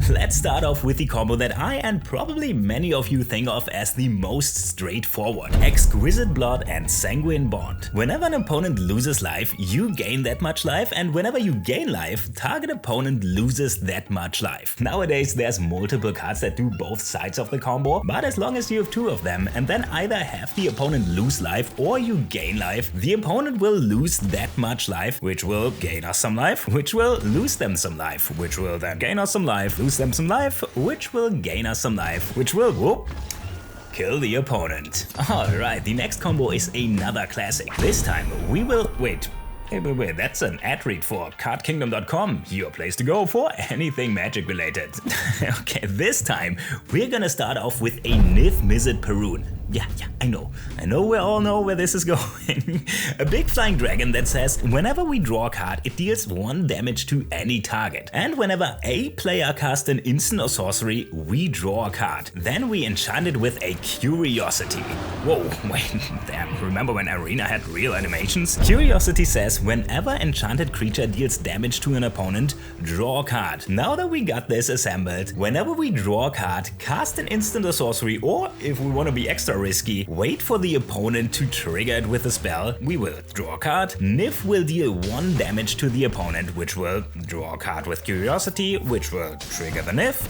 Let's start off with the combo that I and probably many of you think of as the most straightforward: Exquisite Blood and Sanguine Bond. Whenever an opponent loses life, you gain that much life, and whenever you gain life, target opponent loses that much life. Nowadays there's multiple cards that do both sides of the combo, but as long as you have two of them and then either have the opponent lose life or you gain life, the opponent will lose that much life, which will gain us some life, which will lose them some life, which will then gain us some life, lose them some life, which will gain us some life, which will, whoop, kill the opponent. Alright, the next combo is another classic. This time we will, wait, that's an ad read for cardkingdom.com, your place to go for anything magic related. Okay, this time we're gonna start off with a Nif Mizzet Perun. Yeah, I know we all know where this is going. A big flying dragon that says whenever we draw a card, it deals 1 damage to any target. And whenever a player casts an instant or sorcery, we draw a card. Then we enchant it with a Curiosity. Whoa, wait, damn, remember when Arena had real animations? Curiosity says whenever enchanted creature deals damage to an opponent, draw a card. Now that we got this assembled, whenever we draw a card, cast an instant or sorcery, or if we want to be extra risky, wait for the opponent to trigger it with a spell. We will draw a card. Nif will deal 1 damage to the opponent, which will draw a card with Curiosity, which will trigger the Nif.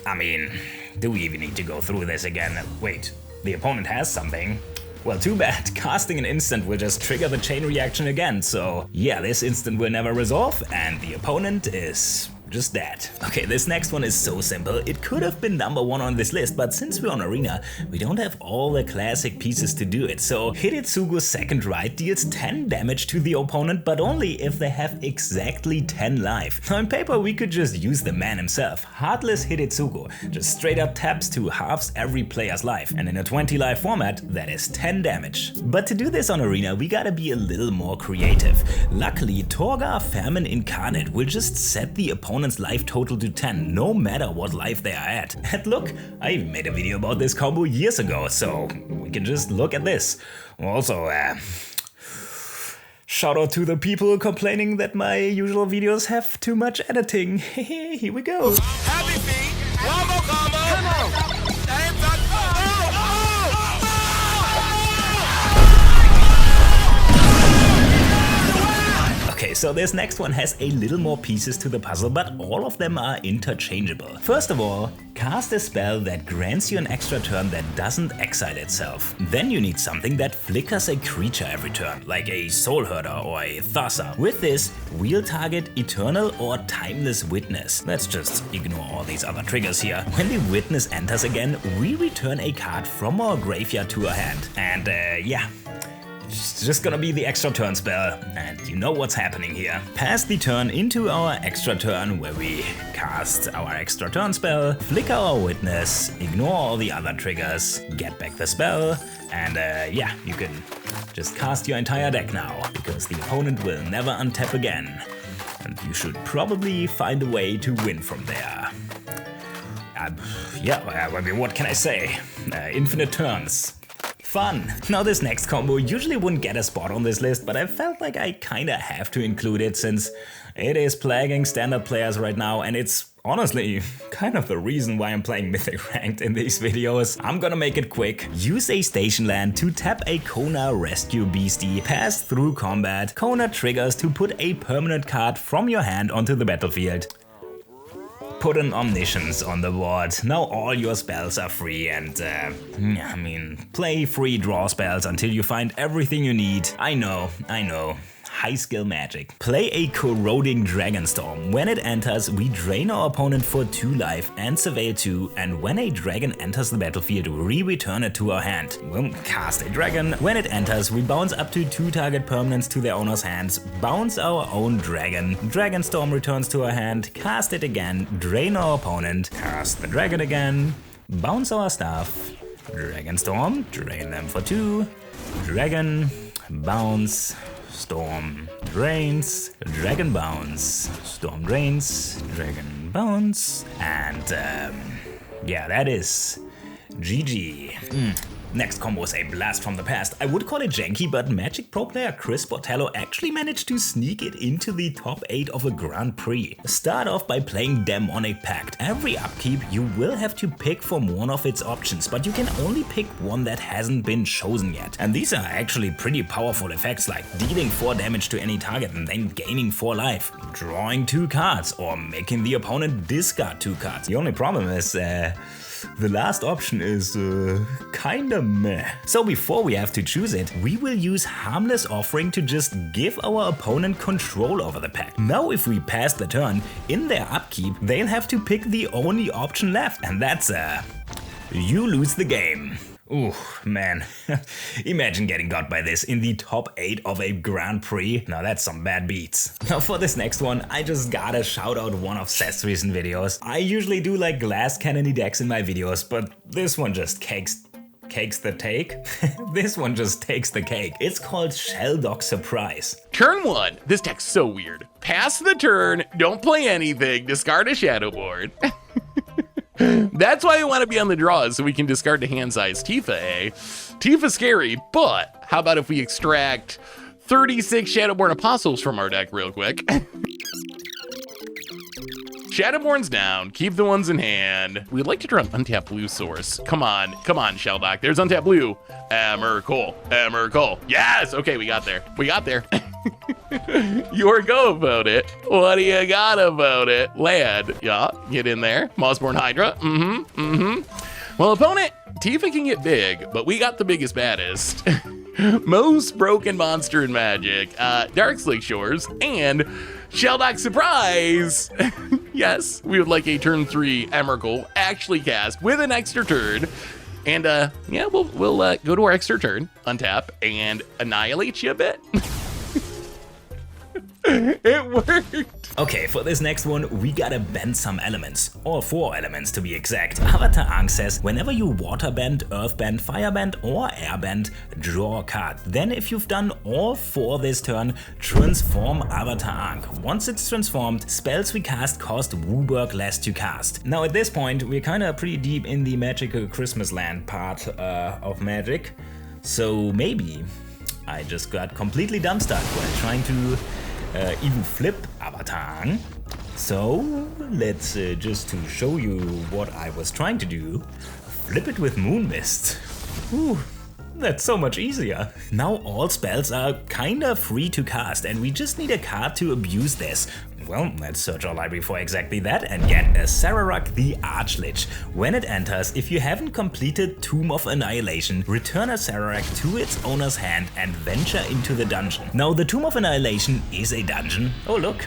I mean, do we even need to go through this again? Wait, the opponent has something. Well, too bad. Casting an instant will just trigger the chain reaction again, so yeah, this instant will never resolve, and the opponent is just that. Okay, this next one is so simple. It could have been number 1 on this list, but since we're on Arena, we don't have all the classic pieces to do it. So Hidetsugu's Second Right deals 10 damage to the opponent, but only if they have exactly 10 life. Now, on paper, we could just use the man himself. Heartless Hidetsugu just straight up taps to halves every player's life, and in a 20 life format, that is 10 damage. But to do this on Arena, we gotta be a little more creative. Luckily, Torgar Famine Incarnate will just set the opponent's life total to 10, no matter what life they are at. And look, I even made a video about this combo years ago, so we can just look at this. Also, shout out to the people complaining that my usual videos have too much editing. Here we go. Happy feet, one more combo. Come on. Okay, so this next one has a little more pieces to the puzzle, but all of them are interchangeable. First of all, cast a spell that grants you an extra turn that doesn't exile itself. Then you need something that flickers a creature every turn, like a Soul Herder or a Thassa. With this, we'll target Eternal or Timeless Witness. Let's just ignore all these other triggers here. When the Witness enters again, we return a card from our graveyard to our hand. And yeah. It's just gonna be the extra turn spell, and you know what's happening here. Pass the turn into our extra turn, where we cast our extra turn spell, flicker our witness, ignore all the other triggers, get back the spell, and yeah, you can just cast your entire deck now, because the opponent will never untap again. And you should probably find a way to win from there. Yeah, I mean, what can I say? Infinite turns. Fun! Now this next combo usually wouldn't get a spot on this list, but I felt like I kinda have to include it since it is plaguing standard players right now, and it's honestly kind of the reason why I'm playing Mythic Ranked in these videos. I'm gonna make it quick. Use a station land to tap a Kona Rescue Beastie, pass through combat. Kona triggers to put a permanent card from your hand onto the battlefield. Put an Omniscience on the board. Now all your spells are free and, I mean, play free draw spells until you find everything you need. I know. High skill magic. Play a Corroding Dragonstorm. When it enters, we drain our opponent for 2 life and surveil 2, and when a dragon enters the battlefield, we return it to our hand. We'll cast a dragon. When it enters, we bounce up to 2 target permanents to their owner's hands, bounce our own dragon. Dragonstorm returns to our hand, cast it again, drain our opponent, cast the dragon again, bounce our stuff, Dragonstorm, drain them for 2, dragon, bounce, Storm drains, dragon bounce, storm drains, dragon bounce, and yeah, that is GG. Next combo is a blast from the past. I would call it janky, but Magic Pro player Chris Botello actually managed to sneak it into the top 8 of a Grand Prix. Start off by playing Demonic Pact. Every upkeep you will have to pick from one of its options, but you can only pick one that hasn't been chosen yet. And these are actually pretty powerful effects, like dealing 4 damage to any target and then gaining 4 life, drawing 2 cards, or making the opponent discard 2 cards. The only problem is the last option is kinda meh. So before we have to choose it, we will use Harmless Offering to just give our opponent control over the pact. Now if we pass the turn, in their upkeep, they'll have to pick the only option left, and that's you lose the game. Ooh, man. Imagine getting got by this in the top 8 of a Grand Prix. Now that's some bad beats. Now for this next one, I just gotta shout out one of Seth's recent videos. I usually do like glass cannony decks in my videos, but this one just cakes the take. This one just takes the cake. It's called Shelldock Surprise. Turn 1. This deck's so weird. Pass the turn, don't play anything, discard a shadow board. That's why we want to be on the draws, so we can discard the hand-sized Tifa, eh? Tifa's scary, but how about if we extract 36 Shadowborn Apostles from our deck real quick? Shadowborn's down, keep the ones in hand. We'd like to draw an untapped blue source. Come on, Shelldock. There's untapped blue. Emrakul. Yes, okay, we got there. Your go about it. What do you got about it? Land, yeah, get in there. Mossborn Hydra, Well, opponent, Tifa can get big, but we got the biggest, baddest. Most broken monster in Magic, Dark Slick Shores, and Shelldock Surprise. Yes, we would like a turn 3 Emrakul actually cast with an extra turn. And yeah, we'll go to our extra turn, untap, and annihilate you a bit. It worked! Okay, for this next one, we gotta bend some elements. All 4 elements to be exact. Avatar Ankh says, whenever you water bend, earth bend, fire bend, or air bend, draw a card. Then if you've done all 4 this turn, transform Avatar Ankh. Once it's transformed, spells we cast cost Wooburg less to cast. Now at this point, we're kinda pretty deep in the magical Christmas land part of Magic. So maybe I just got completely dumbstuck while trying to even flip Avatar. So let's just to show you what I was trying to do, flip it with Moon Mist. Ooh, that's so much easier. Now all spells are kinda free to cast, and we just need a card to abuse this. Well, let's search our library for exactly that and get a Sararuk the Archlich. When it enters, if you haven't completed Tomb of Annihilation, return a Sararuk to its owner's hand and venture into the dungeon. Now, the Tomb of Annihilation is a dungeon. Oh look,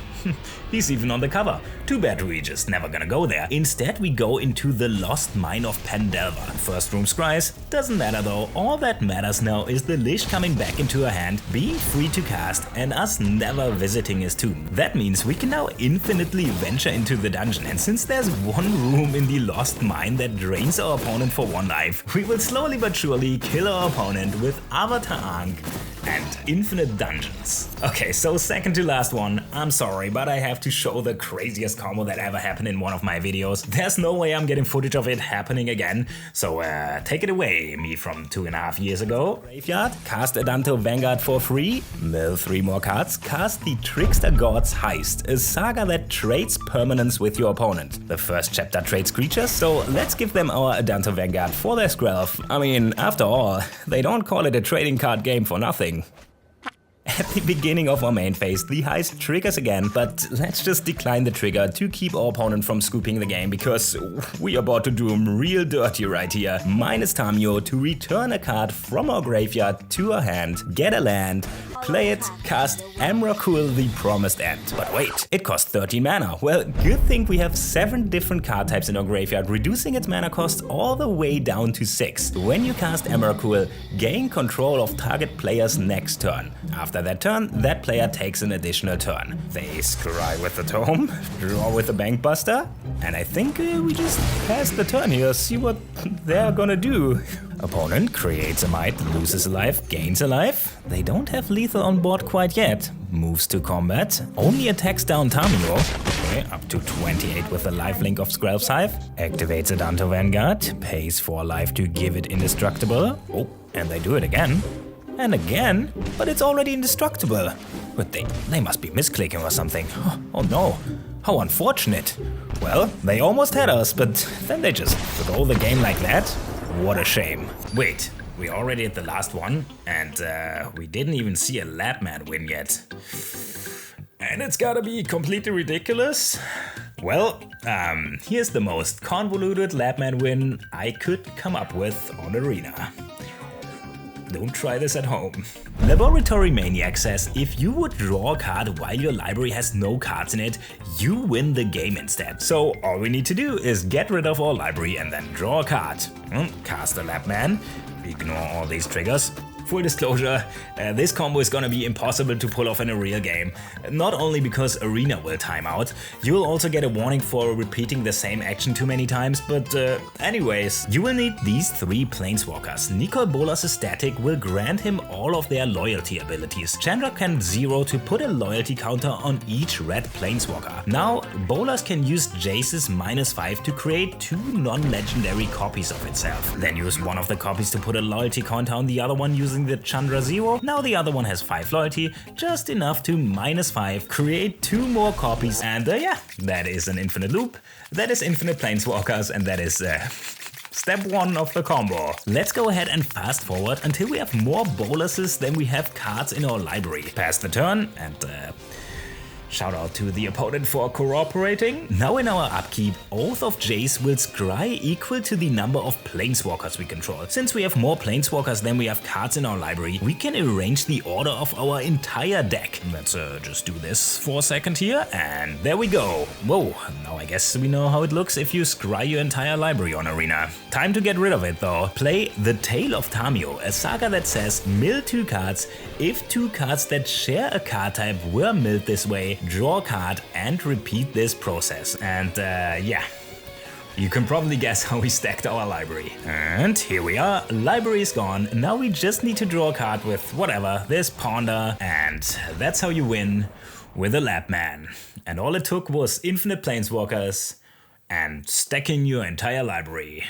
he's even on the cover. Too bad we're just never gonna go there. Instead, we go into the Lost Mine of Pendelver. First room scries, doesn't matter though. All that matters now is the Lish coming back into her hand, being free to cast, and us never visiting his tomb. That means we can now infinitely venture into the dungeon, and since there's one room in the Lost Mine that drains our opponent for 1 life, we will slowly but surely kill our opponent with Avatar Ankh and infinite dungeons. Okay, so second to last one. I'm sorry, but I have to show the craziest combo that ever happened in one of my videos. There's no way I'm getting footage of it happening again, so take it away, me from 2.5 years ago. Graveyard, cast Adanto Vanguard for free, mill 3 more cards, cast the Trickster God's Heist, a saga that trades permanence with your opponent. The first chapter trades creatures, so let's give them our Adanto Vanguard for their Skrelv. I mean, after all, they don't call it a trading card game for nothing. At the beginning of our main phase, the heist triggers again, but let's just decline the trigger to keep our opponent from scooping the game, because we are about to do him real dirty right here. Minus Tamio to return a card from our graveyard to our hand, get a land, play it, cast Emrakul the Promised End. But wait, it costs 13 mana. Well, good thing we have 7 different card types in our graveyard, reducing its mana cost all the way down to 6. When you cast Emrakul, gain control of target player's next turn. After that turn, that player takes an additional turn. They scry with the Tome, draw with the Bankbuster, and I think we just pass the turn here, see what they're gonna do. Opponent creates a might, loses a life, gains a life. They don't have lethal on board quite yet. Moves to combat, only attacks down Tamio. Okay, up to 28 with the lifelink of Skrelv's Hive. Activates it onto Vanguard, pays 4 life to give it indestructible. Oh, and they do it again. And again, but it's already indestructible. But they must be misclicking or something. Oh no, how unfortunate. Well, they almost had us, but then they just throw the game like that? What a shame. Wait, we're already at the last one, and we didn't even see a Labman win yet. And it's gotta be completely ridiculous. Well, here's the most convoluted Labman win I could come up with on Arena. Don't try this at home. Laboratory Maniac says if you would draw a card while your library has no cards in it, you win the game instead. So all we need to do is get rid of our library and then draw a card. Cast a Labman, ignore all these triggers. Full disclosure, this combo is gonna be impossible to pull off in a real game. Not only because Arena will time out, you'll also get a warning for repeating the same action too many times, but anyways, you will need these 3 Planeswalkers. Nicol Bolas' static will grant him all of their loyalty abilities. Chandra can 0 to put a loyalty counter on each red Planeswalker. Now, Bolas can use Jace's -5 to create 2 non-legendary copies of itself. Then use one of the copies to put a loyalty counter on the other one using the Chandra 0. Now the other one has 5 loyalty, just enough to -5, create 2 more copies, and yeah, that is an infinite loop, that is infinite Planeswalkers, and that is step 1 of the combo. Let's go ahead and fast forward until we have more Bolases than we have cards in our library. Pass the turn, and shout out to the opponent for cooperating. Now in our upkeep, Oath of Jace will scry equal to the number of Planeswalkers we control. Since we have more Planeswalkers than we have cards in our library, we can arrange the order of our entire deck. Let's just do this for a second here, and there we go. Whoa, now I guess we know how it looks if you scry your entire library on Arena. Time to get rid of it though. Play The Tale of Tamio, a saga that says mill 2 cards if 2 cards that share a card type were milled this way. Draw a card and repeat this process. And yeah, you can probably guess how we stacked our library. And here we are, library is gone. Now we just need to draw a card with whatever, this Ponder, and that's how you win with a Labman. And all it took was infinite Planeswalkers and stacking your entire library.